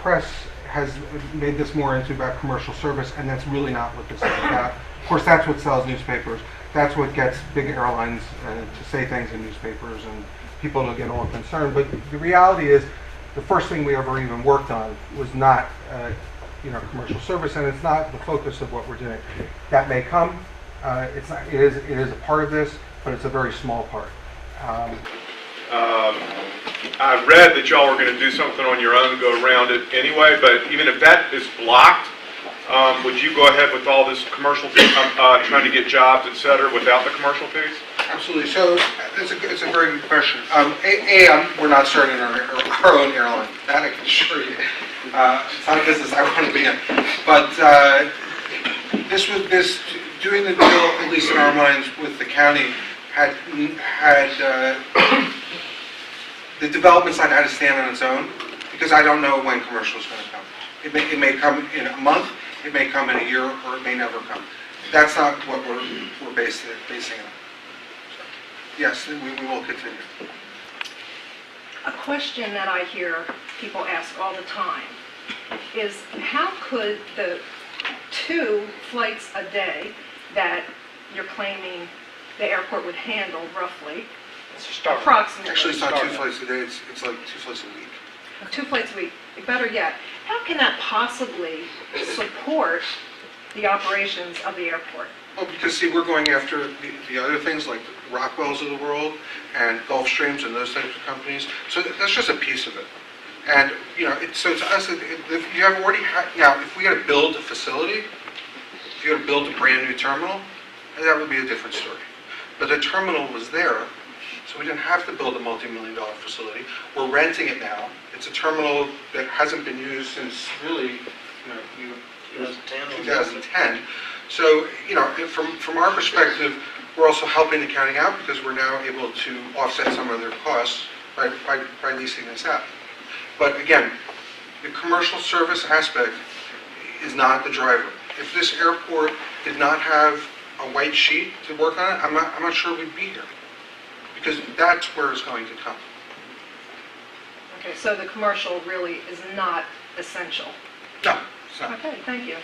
press has made this more into about commercial service, and that's really not what this is about. Of course, that's what sells newspapers. That's what gets big airlines to say things in newspapers and people to get all concerned. But the reality is, the first thing we ever even worked on was not, commercial service, and it's not the focus of what we're doing. That may come. It's not. It is a part of this, but it's a very small part. I read that y'all were going to do something on your own to go around it anyway, but even if that is blocked, would you go ahead with all this commercial, trying to get jobs, et cetera, without the commercial piece? Absolutely. So it's a very good question. We're not starting our own airline. That I can assure you. It's not a business I want to be in. But doing the deal, at least in our minds, with the county, had the development side had to stand on its own, because I don't know when commercial is going to come. It may come in a month, it may come in a year, or it may never come. That's not what we're basing it on. So, yes, we will continue. A question that I hear people ask all the time is, how could the 2 flights a day that you're claiming the airport would handle roughly, approximately? Actually, it's not 2 flights a day, it's like 2 flights a week. 2 flights a week. Better yet, how can that possibly support the operations of the airport? Well, because see, we're going after the other things like the Rockwells of the world and Gulfstreams and those types of companies. So that's just a piece of it. And so to us, if you have already now, if we got to build a facility, if you got to build a brand new terminal, that would be a different story. But the terminal was there, so we didn't have to build a multi-million-dollar facility. We're renting it now. It's a terminal that hasn't been used since really, 2010. So, from our perspective, we're also helping the county out because we're now able to offset some of their costs by leasing this out. But again, the commercial service aspect is not the driver. If this airport did not have a white sheet to work on it, I'm not sure we'd be here, because that's where it's going to come. Okay, so the commercial really is not essential. No, it's not. Okay, thank you.